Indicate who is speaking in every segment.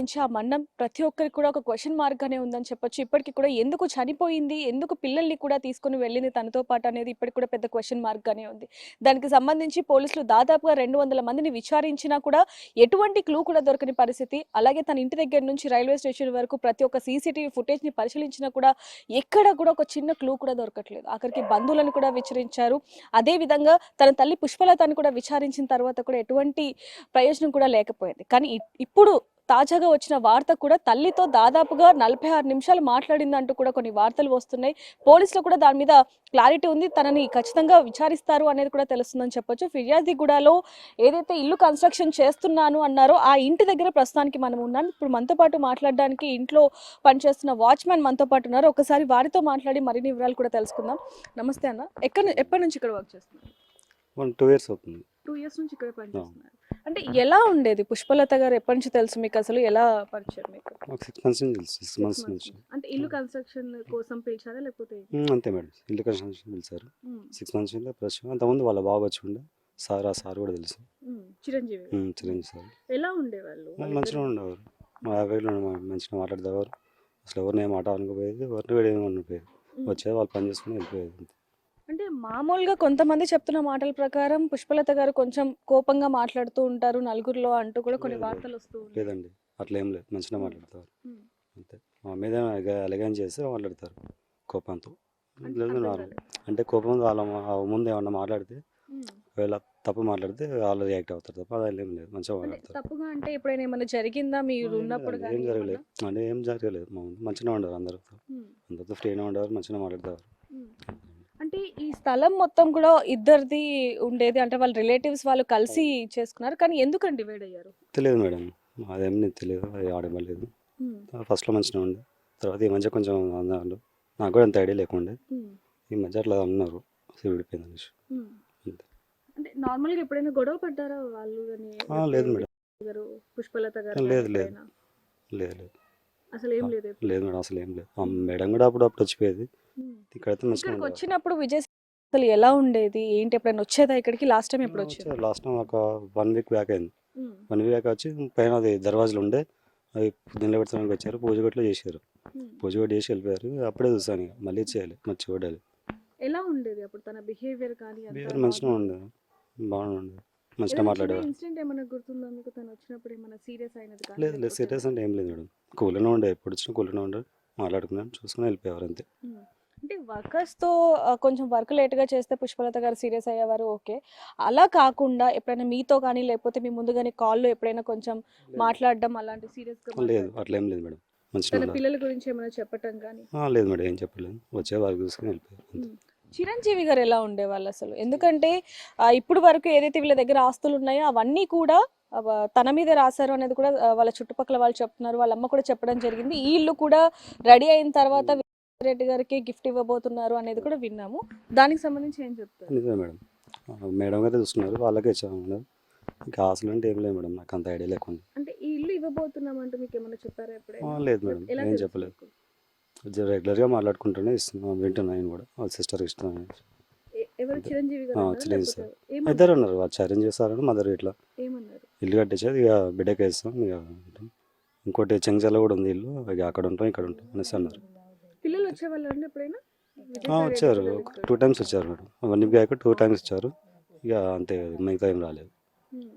Speaker 1: నుంచి ఆ మరణం ప్రతి ఒక్కరికి కూడా ఒక క్వెషన్ మార్క్ గానే ఉందని చెప్పొచ్చు. ఇప్పటికి కూడా ఎందుకు చనిపోయింది? ఎందుకు పిల్లల్ని కూడా తీసుకొని వెళ్ళింది తనతో పాటు అనేది ఇప్పటికి కూడా పెద్ద క్వెషన్ మార్క్ గానే ఉంది. దానికి సంబంధించి పోలీసులు దాదాపుగా 200 మందిని విచారించినా కూడా ఎటువంటి క్లూ కూడా దొరకని పరిస్థితి. అలాగే తన ఇంటి దగ్గర నుంచి రైల్వే స్టేషన్ వరకు ప్రతి ఒక్క సీసీటీవీ ఫుటేజ్‌ని పరిశీలించినా కూడా ఎక్కడ కూడా ఒక చిన్న క్లూ కూడా దొరకట్లేదు. ఆఖరికి బంధువులను కూడా విచారించారు. అదే విధంగా తన తల్లి పుష్పలతను కూడా విచారించిన తర్వాత కూడా ఎటువంటి ప్రయోజనం కూడా లేకపోయింది. కానీ ఇప్పుడు తాజాగా వచ్చిన వార్త కూడా తల్లితో దాదాపుగా 46 నిమిషాలు మాట్లాడిందంటూ కూడా కొన్ని వార్తలు వస్తున్నాయి. పోలీసులు కూడా దాని మీద క్లారిటీ ఉంది. తనని ఖచ్చితంగా విచారిస్తారు అనేది కూడా తెలుస్తుందని చెప్పొచ్చు. ఫిర్యాదిగూడలో ఏదైతే ఇల్లు కన్‌స్ట్రక్షన్ చేస్తున్నాను అన్నారో ఆ ఇంటి దగ్గర ప్రస్తుతానికి మనం ఉన్నాం. ఇప్పుడు మనతో పాటు మాట్లాడడానికి ఇంట్లో పనిచేస్తున్న వాచ్‌మెన్ మనతో పాటు ఉన్నారు. ఒకసారి వారితో మాట్లాడి మరిన్ని వివరాలు కూడా తెలుసుకుందాం. నమస్తే అన్న. ఎప్పటి నుంచి ఇక్కడ వర్క్ చేస్తున్నారు?
Speaker 2: 2 ఇయర్స్ అవుతుంది.
Speaker 1: 2 ఇయర్స్ నుంచి ఇక్కడే పనిచేస్తున్నారు. అంటే ఎలా ఉండేది? పుష్పలత గారు ఎప్పటి నుంచి తెలుసు మీకు? అసలు ఎలా పరిచయం మీకు?
Speaker 2: ఒక 6 మంత్స్ నుంచి తెలుసు. 6 మంత్స్
Speaker 1: మంత్స్
Speaker 2: నుంచి.
Speaker 1: నుంచి. అంటే ఇల్లు కన్‌స్ట్రక్షన్ కోసం పిలిచారా లేకపోతే?
Speaker 2: అంతే మేడం. ఇల్లు కన్స్ట్రక్షన్ పిలిచారు.
Speaker 1: హ్మ్.
Speaker 2: 6 మంత్స్ నుంచి పరిచయం. అంతకుముందు వాళ్ళ బాబు వచ్చి ఉండే. ఆ సార్ కూడా తెలుసు.
Speaker 1: చిరంజీవి.
Speaker 2: చిరంజీవి సార్.
Speaker 1: ఎలా ఉండేవాళ్ళు?
Speaker 2: మంచిగా ఉండేవారు. మా వేలో మంచిగా మాట్లాడేవారు. అసలు ఎవరిని ఏం మాట అనుకోపోయేది. ఎవరిని వీడు ఏమి అనకపోయేది. వచ్చేది వాళ్ళు పని చేసుకుని వెళ్ళిపోయేది.
Speaker 1: అంటే మామూలుగా కొంతమంది చెప్తున్న మాటల ప్రకారం పుష్పలత గారు కొంచెం కోపంగా మాట్లాడుతూ ఉంటారు నలుగురిలో అంటూ కూడా కొన్ని
Speaker 2: లేదు,
Speaker 1: వార్తలు వస్తూ ఉన్నాయి.
Speaker 2: లేదండి. అట్లా ఏం లేదు. మంచిగా మాట్లాడతారు.
Speaker 1: హ్మ్.
Speaker 2: అంతే. మా మీద అలగాన్ చేస్తే మాట్లాడతారు కోపంతో.
Speaker 1: అంటే
Speaker 2: లేదు
Speaker 1: అర్థం
Speaker 2: నార్మల్.
Speaker 1: కాలేదు.
Speaker 2: అంటే కోపం వాళ్ళ ముందు ఏమన్నా మాట్లాడితే
Speaker 1: హ్మ్.
Speaker 2: ఒకవేళ తప్పు మాట్లాడితే వాళ్ళు రియాక్ట్ అవుతారు తప్ప అది ఏం లేదు. మంచిగా
Speaker 1: అంటే
Speaker 2: మాట్లాడతారు.
Speaker 1: తప్పుగా అంటే ఎప్పుడైనా ఏమైనా జరిగిందా మీరు
Speaker 2: ఏం
Speaker 1: ఉన్నప్పుడు
Speaker 2: లేదండి.
Speaker 1: గానీ
Speaker 2: ఏం
Speaker 1: ఏమన్నా?
Speaker 2: జరగలేదు. అంటే ఏం జరగలేదు. మా ముందు మంచిగానే ఉండేవారు అందరితో.
Speaker 1: హ్మ్.
Speaker 2: అందరితో ఫ్రీగానే ఉండేవారు. మంచిగా మాట్లాడేవారు.
Speaker 1: హ్మ్. అంటే ఈ స్థలం మొత్తం కూడా ఇద్దరిది ఉండేది. అంటే వాళ్ళ రిలేటివ్స్ వాళ్ళు కలిసి చేసుకున్నారు. కానీ ఎందుకండి డివైడ్ అయ్యారు?
Speaker 2: తెలియదు మేడం. అదేం నీకు తెలియదు. అది ఆడమలేదు.
Speaker 1: హ్మ్.
Speaker 2: ఫస్ట్లో మంచిగా ఉండే. తర్వాత ఈ మధ్య కొంచెం అన్నారు. నాకు కూడా అంత ఐడియా లేకుండే.
Speaker 1: హ్మ్.
Speaker 2: ఈ మధ్య అట్లా అన్నారు. విడిపోయింది అనేసి.
Speaker 1: హ్మ్.
Speaker 2: అంతే.
Speaker 1: అంటే నార్మల్‌గా ఎప్పుడైనా గొడవ పడ్డారా వాళ్ళు గాని? లేకపోతే
Speaker 2: లేదు మేడం.
Speaker 1: గారు, పుష్పలత గారు గాని
Speaker 2: లేదు లేదు
Speaker 1: ఎప్పుడైనా?
Speaker 2: లేదు లేదు.
Speaker 1: అసలేం లేదు ఎప్పుడు?
Speaker 2: లేదు మేడం. అసలు ఏం లేదు. మేడం కూడా అప్పుడప్పుడు వచ్చిపోయేది.
Speaker 1: హ్మ్.
Speaker 2: ఇక్కడైతే మంచిగా
Speaker 1: ఇక్కడికి
Speaker 2: ఉండేవారు.
Speaker 1: వచ్చినప్పుడు విజయ్ అసలు ఎలా ఉండేది? ఏంటి ఎప్పుడైనా వచ్చేదా ఇక్కడికి? లాస్ట్ టైమ్ ఎప్పుడు వచ్చింది?
Speaker 2: వచ్చారు. లాస్ట్ టైం ఒక 1 వీక్ బ్యాక్ అయింది.
Speaker 1: హ్మ్.
Speaker 2: 1 వీక్ బ్యాక్ వచ్చి పైన అది దర్వాజాలు ఉండే అవి పొద్దున్న పెడతానికి వచ్చారు. పూజ గట్ల చేశారు.
Speaker 1: హ్మ్.
Speaker 2: పూజ కూడా చేసి వెళ్ళిపోయారు. అప్పుడే చూసాను ఇక మళ్ళీ చేయాలి. మరి చూడాలి.
Speaker 1: ఎలా ఉండేది అప్పుడు తన బిహేవియర్ కానీ అంతా
Speaker 2: బిహేవియర్ మంచిగా
Speaker 1: నార్మల్?
Speaker 2: ఉండేది. బాగానే ఉండేది. మంచిగా
Speaker 1: ఏదైనా చిన్న
Speaker 2: మాట్లాడేవారు.
Speaker 1: ఇన్సిడెంట్ ఏమైనా గుర్తుందా మీకు తను వచ్చినప్పుడు ఏమైనా సీరియస్ అయినది కానీ
Speaker 2: లేదు లేదు.
Speaker 1: లేకపోతే?
Speaker 2: సీరియస్ అంటే ఏం లేదు మేడం. కూల్గానే ఉండే. ఎప్పుడు వచ్చినా కూల్గానే ఉండే. మాట్లాడుకున్నాను. చూసుకుని వెళ్ళిపోయేవారు అంతే.
Speaker 1: హ్మ్. అంటే వర్కర్స్‌తో కొంచెం వర్క్ లేట్‌గా చేస్తే పుష్పలత గారు సీరియస్ అయ్యేవారు ఓకే. అలా కాకుండా ఎప్పుడైనా మీతో గానీ, లేకపోతే మీ ముందు గానీ కాల్‌లో ఎప్పుడైనా కొంచెం
Speaker 2: లేదు
Speaker 1: మాట్లాడడం అలాంటి సీరియస్‌గా
Speaker 2: లేదు.
Speaker 1: మాట్లాడడం?
Speaker 2: అట్లా ఏం లేదు మేడం. మంచిగా
Speaker 1: తన
Speaker 2: ఉన్నారు.
Speaker 1: పిల్లల గురించి ఏమైనా చెప్పటం గానీ?
Speaker 2: లేదు మేడం. ఏం చెప్పలేదు. వచ్చే వారికి చూసుకుని వెళ్ళిపోయారు అంతే.
Speaker 1: హ్మ్. చిరంజీవి గారు ఎలా ఉండేవాళ్ళసలు? ఎందుకంటే ఇప్పుడు వరకు ఏదైతే వీళ్ళ దగ్గర ఆస్తులున్నాయో అవన్నీ కూడా తన మీదే రాశారు అనేది కూడా వాళ్ళ చుట్టుపక్కల వాళ్ళు చెప్తున్నారు. వాళ్ళ అమ్మ కూడా చెప్పడం జరిగింది. ఈ ఇల్లు కూడా రెడీ అయిన తర్వాత రెడ్డి గారికి గిఫ్ట్ ఇవ్వబోతున్నారు అనేది కూడా విన్నాము. దానికి సంబంధించి ఏం చెప్తారు?
Speaker 2: నిజమే మేడం. మేడం గారే చూస్తున్నారు. వాళ్ళకే ఇచ్చాము మేడం. ఇంకా ఆశలు అంటే ఏం లేదు మేడం. నాకు అంత ఐడియా లేకుండా.
Speaker 1: అంటే ఈ ఇల్లు ఇవ్వబోతున్నామంటూ మీకేమన్నా చెప్పారా ఎప్పుడైనా?
Speaker 2: లేదు మేడం.
Speaker 1: ఎలా
Speaker 2: ఏం
Speaker 1: తెలుసు
Speaker 2: చెప్పలేదు.
Speaker 1: మీకు?
Speaker 2: రెగ్యులర్గా మాట్లాడుకుంటూనే ఇస్తున్నాను. వింటున్నాను నేను కూడా. వాళ్ళ సిస్టర్ ఇస్తున్నాను.
Speaker 1: ఎవరు
Speaker 2: అంతే.
Speaker 1: చిరంజీవి గారు అన్నారా?
Speaker 2: చిరంజీవి
Speaker 1: లేకపోతే
Speaker 2: సార్.
Speaker 1: ఏమన్నారు?
Speaker 2: ఇద్దరు ఉన్నారు. వాళ్ళు ఛాలెంజ్ చేస్తారని మదర్ ఇట్లా
Speaker 1: ఏమన్నారు?
Speaker 2: ఇల్లు కట్టించేది ఇక బిడ్డకి వేస్తాం ఇక ఉంటాం. ఇంకోటి చెంచల కూడా ఉంది ఇల్లు. ఇక అక్కడ ఉంటాం ఇక్కడ ఉంటాం అనేసి అన్నారు.
Speaker 1: పిల్లలు వచ్చేవాళ్ళా అండి ఎప్పుడైనా? విజయ్ సార్
Speaker 2: వచ్చారు.
Speaker 1: పిల్లలు ఇక్కడ?
Speaker 2: 2 టైమ్స్ వచ్చారు మేడం. 1 వీక్ బ్యాక్ 2 టైమ్స్ వచ్చారు. ఇక అంతే మిగతా ఏం రాలేదు.
Speaker 1: హ్మ్.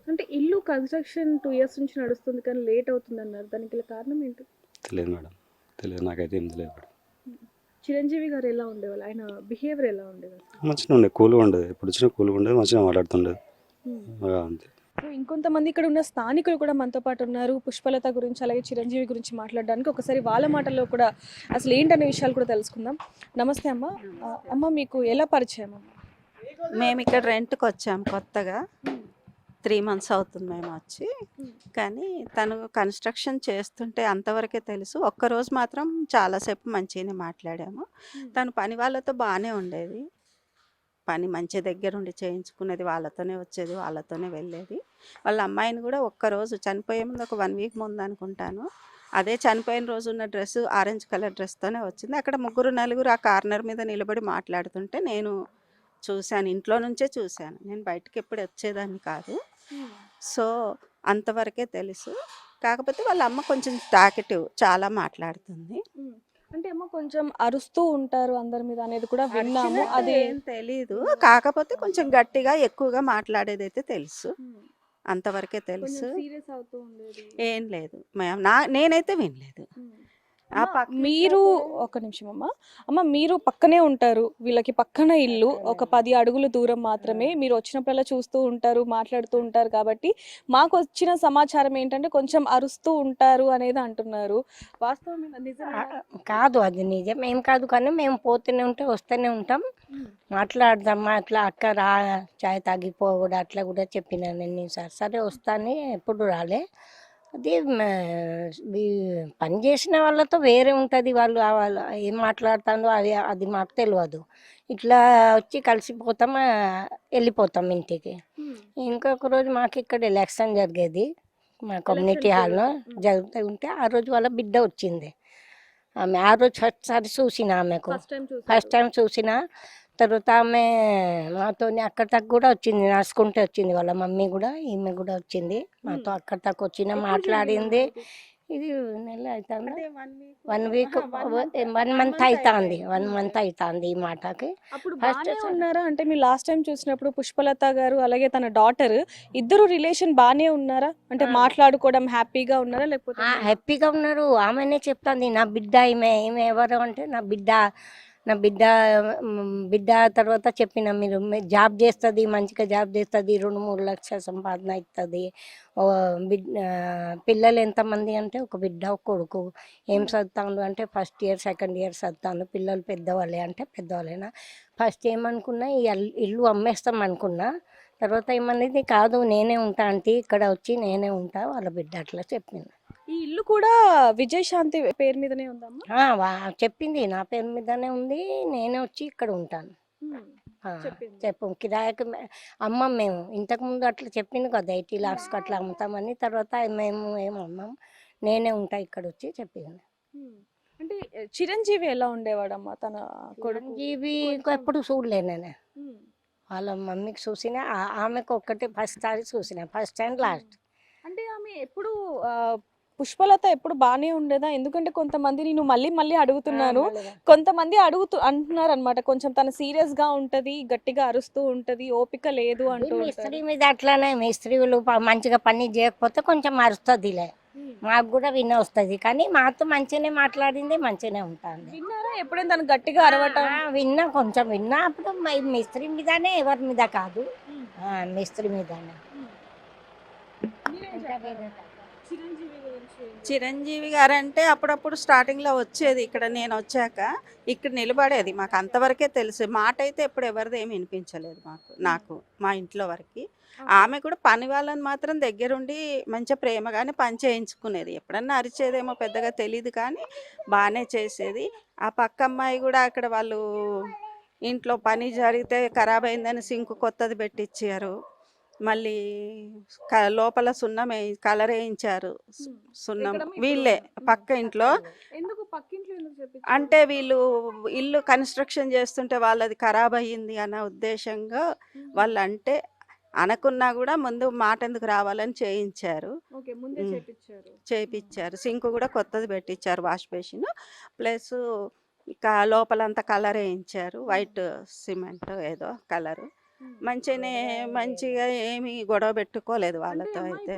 Speaker 1: అంటే ఇల్లు కన్‌స్ట్రక్షన్ 2 ఇయర్స్ నుంచి నడుస్తుంది కానీ లేట్ అవుతుందన్నారు. దానికి గల కారణం ఏంటి?
Speaker 2: తెలియదు మేడం. తెలియదు. నాకైతే ఏం తెలియదు మేడం.
Speaker 1: హ్మ్. చిరంజీవి గారు ఎలా ఉండేవాళ్ళు? ఆయన బిహేవియర్ ఎలా ఉండేది అసలు?
Speaker 2: మంచిగా ఉండేది. కూల్గా ఉండేది. ఎప్పుడు వచ్చినా కూల్గా ఉండేది. మంచిగా మాట్లాడుతుండేది.
Speaker 1: హ్మ్.
Speaker 2: అంతే.
Speaker 1: సో, ఇంకొంతమంది ఇక్కడ ఉన్న స్థానికులు కూడా మనతో పాటు ఉన్నారు. పుష్పలత గురించి అలాగే చిరంజీవి గురించి మాట్లాడడానికి. ఒకసారి వాళ్ళ మాటల్లో కూడా అసలు ఏంటనే విషయాలు కూడా తెలుసుకుందాం. నమస్తే అమ్మ. అమ్మ మీకు ఎలా పరిచయం అమ్మ?
Speaker 3: మేము ఇక్కడ రెంట్‌కి వచ్చాం కొత్తగా.
Speaker 1: హ్మ్.
Speaker 3: 3 మంత్స్ అవుతుంది మేము వచ్చి.
Speaker 1: హ్మ్.
Speaker 3: కానీ తను కన్‌స్ట్రక్షన్ చేస్తుంటే అంతవరకే తెలుసు. ఒక్కరోజు మాత్రం చాలాసేపు మంచిగానే మాట్లాడాము.
Speaker 1: హ్మ్.
Speaker 3: తను పని వాళ్ళతో బాగానే ఉండేది. పని మంచి దగ్గరుండి చేయించుకునేది. వాళ్ళతోనే వచ్చేది. వాళ్ళతోనే వెళ్ళేది. వాళ్ళ అమ్మాయిని కూడా ఒక్కరోజు చనిపోయే ముందు ఒక 1 వీక్ ముందు అనుకుంటాను. అదే చనిపోయిన రోజు ఉన్న డ్రెస్ ఆరెంజ్ కలర్ డ్రెస్‌తోనే వచ్చింది. అక్కడ ముగ్గురు, నలుగురు ఆ కార్నర్ మీద నిలబడి మాట్లాడుతుంటే నేను చూశాను. ఇంట్లో నుంచే చూశాను. నేను బయటికి ఎప్పుడు వచ్చేదాన్ని కాదు.
Speaker 1: హ్మ్.
Speaker 3: సో, అంతవరకే తెలుసు. కాకపోతే వాళ్ళ అమ్మ కొంచెం టాకెటివ్, చాలా మాట్లాడుతుంది.
Speaker 1: అంటే ఏమో కొంచెం అరుస్తూ ఉంటారు అందరి మీద అనేది కూడా విన్నాము.
Speaker 3: అరిచినట్టు
Speaker 1: అది
Speaker 3: ఏం తెలీదు, కాకపోతే కొంచెం గట్టిగా ఎక్కువగా మాట్లాడేదైతే తెలుసు, అంతవరకే తెలుసు.
Speaker 1: సీరియస్ అవుతూ ఉండేది.
Speaker 3: ఏం లేదు నేనైతే వినలేదు. ఆ
Speaker 1: అమ్మ,
Speaker 3: పక్క
Speaker 1: మీరు ఒక నిమిషం అమ్మ మీరు పక్కనే ఉంటారు, వీళ్ళకి పక్కన ఇల్లు ఒక 10 అడుగుల దూరం మాత్రమే, మీరు వచ్చినప్పుడల్లా చూస్తూ ఉంటారు, మాట్లాడుతూ ఉంటారు కాబట్టి మాకు వచ్చిన సమాచారం ఏంటంటే కొంచెం అరుస్తూ ఉంటారు అనేది అంటున్నారు. వాస్తవం నిజమేనా?
Speaker 4: కాదు, అది నిజం ఏం కాదు, కానీ మేము పోతూనే ఉంటే వస్తూనే ఉంటాం, మాట్లాడదామా అట్లా అక్క రా చాయ్ తాగిపో కూడా అట్లా కూడా చెప్పినా నేను సార్ సరే వస్తాను, ఎప్పుడు రాలే. అది పని చేసిన వాళ్ళతో వేరే ఉంటుంది, వాళ్ళు వాళ్ళు ఏం మాట్లాడుతుందో అది అది మాకు తెలియదు. ఇట్లా వచ్చి కలిసిపోతాం, వెళ్ళిపోతాం ఇంటికి. ఇంకొక రోజు మాకు ఇక్కడ ఎలక్షన్ జరిగేది, మా కమ్యూనిటీ హాల్లో జరుగుతూ ఉంటే ఆ రోజు వాళ్ళ బిడ్డ వచ్చింది. ఆమె ఆ రోజు ఫస్ట్ సారి చూసిన, ఆమెకు ఫస్ట్ టైం చూసిన. తర్వాత ఆమె మాతో అక్కడ దాకా కూడా వచ్చింది, నడుచుకుంటే వచ్చింది, వాళ్ళ మమ్మీ కూడా ఈమె కూడా వచ్చింది మాతో అక్కడ దాకా వచ్చిన మాట్లాడింది. ఇది నెల అవుతుంది, 1 వీక్ 1 మంత్ అవుతుంది, 1 మంత్ అవుతుంది ఈ మాటకి.
Speaker 1: అప్పుడు బాగానే ఉన్నారా? అంటే మీరు లాస్ట్ టైం చూసినప్పుడు పుష్పలత గారు అలాగే తన డాటర్ ఇద్దరు రిలేషన్ బాగానే ఉన్నారా? అంటే మాట్లాడుకోవడం హ్యాపీగా ఉన్నారా లేకపోతే?
Speaker 4: హ్యాపీగా ఉన్నారు. ఆమెనే చెప్తుంది నా బిడ్డ, ఈమె ఎవరు అంటే నా బిడ్డ బిడ్డ తర్వాత చెప్పిన మీరు జాబ్ చేస్తుంది, మంచిగా జాబ్ చేస్తుంది, 2-3 లక్షల సంపాదన ఇస్తుంది. పిల్లలు ఎంతమంది అంటే ఒక బిడ్డ ఒక కొడుకు. ఏం చదువుతాను అంటే ఫస్ట్ ఇయర్ సెకండ్ ఇయర్ చదువుతాను. పిల్లలు పెద్దవాళ్ళే అంటే పెద్దవాళ్ళేనా. ఫస్ట్ ఏమనుకున్నా ఈ ఇల్లు అమ్మేస్తాం అనుకున్నా, తర్వాత ఏమనేది కాదు నేనే ఉంటా ఆంటీ, ఇక్కడ వచ్చి నేనే ఉంటా, వాళ్ళ బిడ్డ అట్లా చెప్పింది.
Speaker 1: ఈ ఇల్లు కూడా విజయశాంతి పేరు మీదనే ఉందమ్మా?
Speaker 4: చెప్పింది నా పేరు మీదనే ఉంది, నేనే వచ్చి ఇక్కడ ఉంటాను. చెప్పు కిరాయికి అమ్మం మేము ఇంతకుముందు అట్లా చెప్పింది కదా 80 lakhs అట్లా అమ్ముతామని, తర్వాత మేము ఏం అమ్మాం, నేనే ఉంటా ఇక్కడ వచ్చి చెప్పింది.
Speaker 1: అంటే చిరంజీవి ఎలా ఉండేవాడమ్మా తన కొడుకు?
Speaker 4: చిరంజీవి ఎప్పుడు చూడలే నేను, వాళ్ళ మమ్మీకి చూసిన, ఆమెకు ఒక్కటి ఫస్ట్ సారి చూసిన, ఫస్ట్ అండ్ లాస్ట్.
Speaker 1: అంటే ఆమె ఎప్పుడు పుష్పలత ఎప్పుడు బాగానే ఉండేదా? ఎందుకంటే కొంతమంది నేను మళ్ళీ మళ్ళీ అడుగుతున్నాను, కొంతమంది అంటున్నారు అనమాట, కొంచెం తన సీరియస్ గా ఉంటది, గట్టిగా అరుస్తూ ఉంటది, ఓపిక లేదు అంటూ.
Speaker 4: మిస్త్రీ మీద అట్లానే, మిస్త్రీలు మంచిగా పని చేయకపోతే కొంచెం అరుస్తుందిలే, మాకు కూడా విన్న వస్తుంది, కానీ మాతో మంచిగానే మాట్లాడింది, మంచిగానే ఉంటుంది.
Speaker 1: విన్నారా ఎప్పుడైనా తను గట్టిగా అరవటం?
Speaker 4: విన్నా, కొంచెం విన్నా. అప్పుడు మిస్త్రీ మీదనే, ఎవరి మీద కాదు, మిస్త్రీ మీదనే.
Speaker 3: చిరంజీవి గారు అంటే అప్పుడప్పుడు స్టార్టింగ్లో వచ్చేది ఇక్కడ, నేను వచ్చాక ఇక్కడ నిలబడేది, మాకు అంతవరకే తెలుసు. మాట అయితే ఎప్పుడు ఎవరిది ఏమి వినిపించలేదు నాకు మా ఇంట్లో వరకు. ఆమె కూడా పని వాళ్ళని మాత్రం దగ్గరుండి మంచిగా ప్రేమగానే పని చేయించుకునేది, ఎప్పుడన్నా అరిచేదేమో పెద్దగా తెలియదు కానీ బాగానే చేసేది. ఆ పక్క అమ్మాయి కూడా అక్కడ వాళ్ళు ఇంట్లో పని జరిగితే ఖరాబ్ అయిందని సింక్ కొత్తది పెట్టించారు, మళ్ళీ లోపల సున్నం కలర్ వేయించారు, సున్నం వీళ్ళే పక్క ఇంట్లో. అంటే వీళ్ళు ఇల్లు కన్స్ట్రక్షన్ చేస్తుంటే వాళ్ళది ఖరాబ్ అయ్యింది అన్న ఉద్దేశంగా వాళ్ళు, అంటే అనకున్నా కూడా ముందు మాట ఎందుకు రావాలని చేయించారు, చేయించారు. సింక్ కూడా కొత్తది పెట్టించారు, వాష్ బేసిన్ ప్లస్ లోపలంతా కలర్ వేయించారు, వైట్ సిమెంట్ ఏదో కలరు. మంచిగా ఏమి గొడవ పెట్టుకోలేదు వాళ్ళతో. అయితే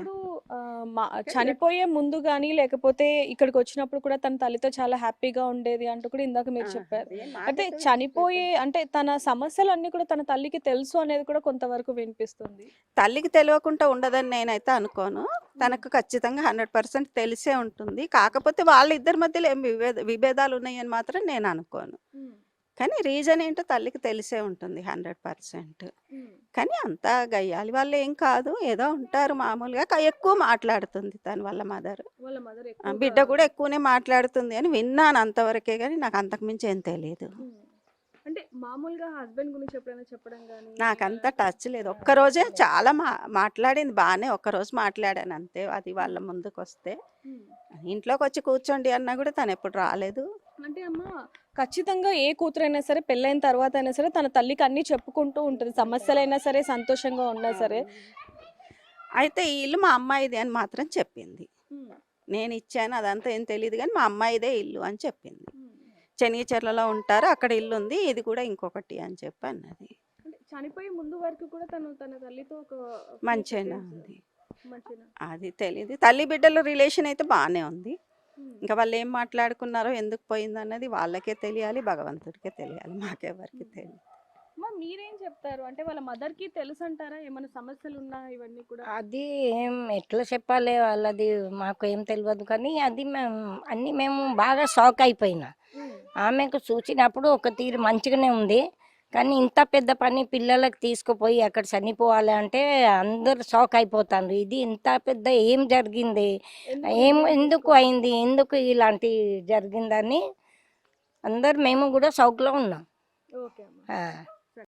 Speaker 1: చనిపోయే ముందు గానీ లేకపోతే ఇక్కడికి వచ్చినప్పుడు కూడా తన తల్లితో చాలా హ్యాపీగా ఉండేది అంటూ కూడా ఇందాక మీరు చెప్పారు. అయితే చనిపోయే అంటే తన సమస్యలన్నీ కూడా తన తల్లికి తెలుసు అనేది కూడా కొంతవరకు వినిపిస్తుంది.
Speaker 3: తల్లికి తెలియకుండా ఉండదని నేనైతే అనుకోను, తనకు ఖచ్చితంగా 100% తెలిసే ఉంటుంది. కాకపోతే వాళ్ళిద్దరి మధ్యలో ఏం విభేదాలు ఉన్నాయని మాత్రం నేను అనుకోను, కానీ రీజన్ ఏంటో తల్లికి తెలిసే ఉంటుంది 100%. కానీ అంతా గయ్యాలి వాళ్ళు ఏం కాదు, ఏదో ఉంటారు మామూలుగా. ఎక్కువ మాట్లాడుతుంది తను వాళ్ళ మదర్, బిడ్డ కూడా ఎక్కువనే మాట్లాడుతుంది అని విన్నాను అంతవరకే, కానీ నాకు అంతకుమించి ఏం తెలియదు.
Speaker 1: అంటే మామూలుగా హస్బెండ్ గురించి ఎప్పుడైనా చెప్పడం కానీ
Speaker 3: నాకంతా టచ్ లేదు. ఒక్కరోజే చాలా మాట్లాడింది బాగానే, ఒక్కరోజు మాట్లాడాను అంతే. అది వాళ్ళ ముందుకు వస్తే ఇంట్లోకి వచ్చి కూర్చోండి అన్నా కూడా తను ఎప్పుడు రాలేదు.
Speaker 1: అంటే అమ్మ ఖచ్చితంగా ఏ కూతురైనా సరే పెళ్ళైన తర్వాత అయినా సరే తన తల్లికి అన్నీ చెప్పుకుంటూ ఉంటుంది, సమస్యలైనా సరే సంతోషంగా ఉన్నా సరే.
Speaker 3: అయితే ఈ ఇల్లు మా అమ్మాయిది అని మాత్రం చెప్పింది. నేను ఇచ్చాను అదంతా ఏం తెలియదు కానీ మా అమ్మాయిదే ఇల్లు అని చెప్పింది. చెనిగిచెర్లలో ఉంటారు, అక్కడ ఇల్లు ఉంది, ఇది కూడా ఇంకొకటి అని చెప్పి అన్నది.
Speaker 1: అంటే చనిపోయే ముందు వరకు కూడా తను తన తల్లితో ఒక
Speaker 3: మంచిగానే ఉంది,
Speaker 1: మంచిగా
Speaker 3: అది తెలియదు. తల్లి బిడ్డల రిలేషన్ అయితే బాగానే ఉంది. ఇంకా వాళ్ళు ఏం మాట్లాడుకున్నారో ఎందుకు పోయింది అన్నది వాళ్ళకే తెలియాలి, భగవంతుడికే తెలియాలి, మాకెవరికి తెలియదు.
Speaker 1: మీరేం చెప్తారు? అంటే వాళ్ళ మదర్ కి తెలుసు అంటారా ఏమైనా సమస్యలు ఉన్నా ఇవన్నీ కూడా?
Speaker 4: అది ఏం ఎట్లా చెప్పాలి వాళ్ళది మాకు ఏం తెలియదు కానీ అది మేము బాగా షాక్ అయిపోయినా. ఆమెకు చూసినప్పుడు ఒక తీరు మంచిగానే ఉంది కానీ ఇంత పెద్ద పని పిల్లలకు తీసుకుపోయి అక్కడ చనిపోవాలి అంటే అందరు షాక్ అయిపోతారు. ఇది ఇంత పెద్ద ఏం జరిగింది, ఎందుకు అయింది, ఎందుకు ఇలాంటి జరిగిందని అందరు మేము కూడా షాక్లో ఉన్నాం.
Speaker 1: ఓకే అమ్మా.